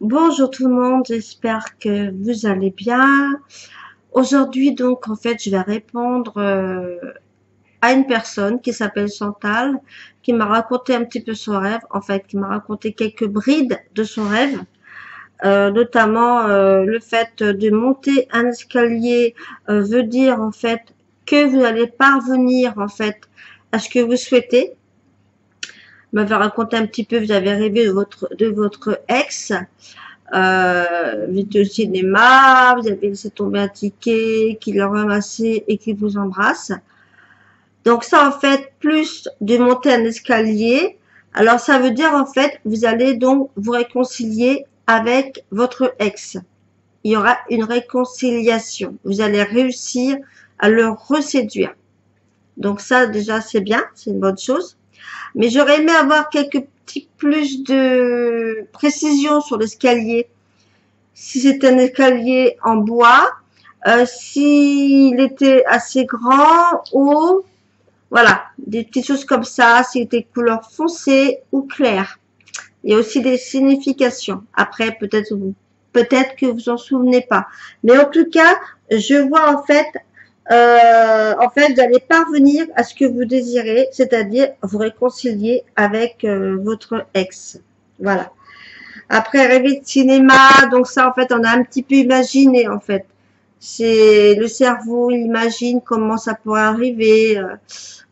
Bonjour tout le monde, j'espère que vous allez bien. Aujourd'hui donc en fait je vais répondre à une personne qui s'appelle Chantal, qui m'a raconté un petit peu son rêve, en fait qui m'a raconté quelques brides de son rêve, notamment le fait de monter un escalier veut dire en fait que vous allez parvenir en fait à ce que vous souhaitez. Vous m'avez raconté un petit peu, vous avez rêvé de votre ex. Vous étiez au cinéma, vous avez laissé tomber un ticket, qu'il l'a ramassé et qu'il vous embrasse. Donc ça, en fait, plus de monter un escalier, alors ça veut dire, en fait, vous allez donc vous réconcilier avec votre ex. Il y aura une réconciliation. Vous allez réussir à le reséduire. Donc ça, déjà, c'est bien, c'est une bonne chose. Mais j'aurais aimé avoir quelques petits plus de précision sur l'escalier. Si c'était un escalier en bois, s'il était assez grand, haut, voilà, des petites choses comme ça, s'il était couleur foncée ou claire. Il y a aussi des significations. Après, peut-être que vous en souvenez pas. Mais en tout cas, je vois en fait, vous allez parvenir à ce que vous désirez, c'est-à-dire vous réconcilier avec votre ex. Voilà. Après, rêver de cinéma, donc ça, en fait, on a un petit peu imaginé, en fait. C'est le cerveau, il imagine comment ça pourrait arriver,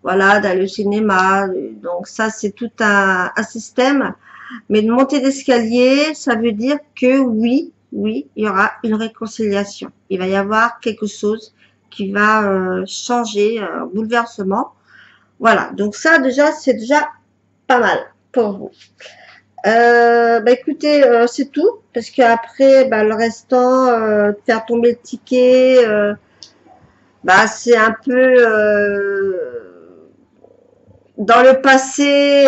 voilà, d'aller au cinéma. Donc ça, c'est tout un système. Mais de monter d'escalier, ça veut dire que oui, il y aura une réconciliation. Il va y avoir quelque chose qui va changer, un bouleversement. Voilà, donc ça, déjà, c'est déjà pas mal pour vous. Bah écoutez, c'est tout, parce qu'après, bah, le restant, faire tomber le ticket, bah c'est un peu dans le passé,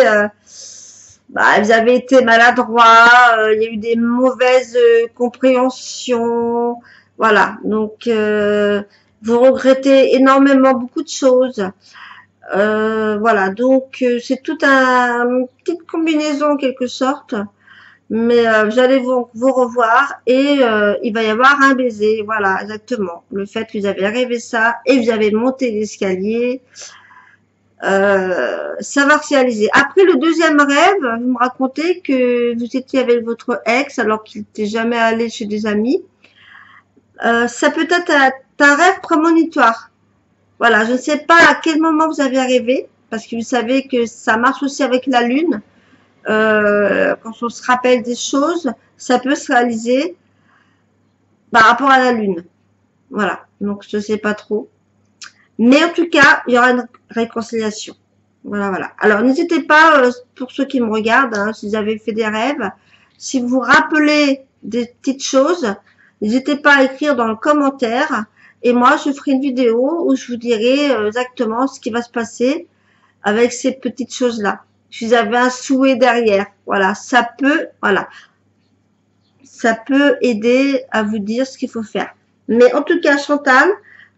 bah, vous avez été maladroit, il y a eu des mauvaises compréhensions, voilà. Donc vous regrettez énormément beaucoup de choses. Voilà, donc c'est toute une petite combinaison en quelque sorte. Mais vous allez vous revoir et il va y avoir un baiser. Voilà, exactement. Le fait que vous avez rêvé ça et vous avez monté l'escalier, ça va se réaliser. Après le deuxième rêve, vous me racontez que vous étiez avec votre ex alors qu'il n'était jamais allé chez des amis. Ça peut être un rêve prémonitoire. Voilà, je ne sais pas à quel moment vous avez rêvé, parce que vous savez que ça marche aussi avec la lune. Quand on se rappelle des choses, ça peut se réaliser par rapport à la lune. Voilà, donc je ne sais pas trop. Mais en tout cas, il y aura une réconciliation. Voilà, voilà. Alors n'hésitez pas, pour ceux qui me regardent, hein, si vous avez fait des rêves, si vous vous rappelez des petites choses, n'hésitez pas à écrire dans le commentaire. Et moi, je ferai une vidéo où je vous dirai exactement ce qui va se passer avec ces petites choses-là. Si vous avez un souhait derrière, voilà, voilà, ça peut aider à vous dire ce qu'il faut faire. Mais en tout cas, Chantal,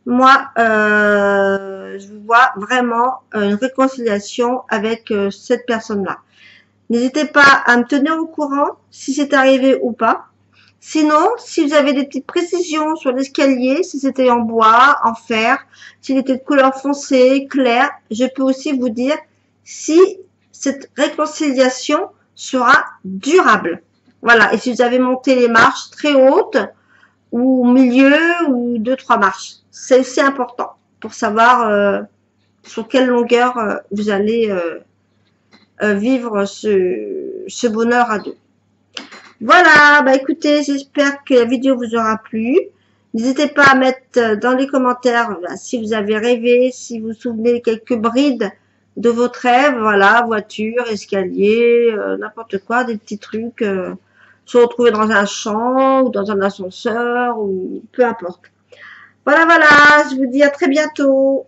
moi, je vois vraiment une réconciliation avec cette personne-là. N'hésitez pas à me tenir au courant si c'est arrivé ou pas. Sinon, si vous avez des petites précisions sur l'escalier, si c'était en bois, en fer, s'il était de couleur foncée, claire, je peux aussi vous dire si cette réconciliation sera durable. Voilà, et si vous avez monté les marches très hautes, ou au milieu, ou deux, trois marches. C'est aussi important pour savoir sur quelle longueur vous allez vivre ce bonheur à deux. Voilà, bah écoutez, j'espère que la vidéo vous aura plu. N'hésitez pas à mettre dans les commentaires si vous avez rêvé, si vous vous souvenez quelques brides de votre rêve, voilà, voiture, escalier, n'importe quoi, des petits trucs, se retrouver dans un champ ou dans un ascenseur ou peu importe. Voilà, voilà, je vous dis à très bientôt.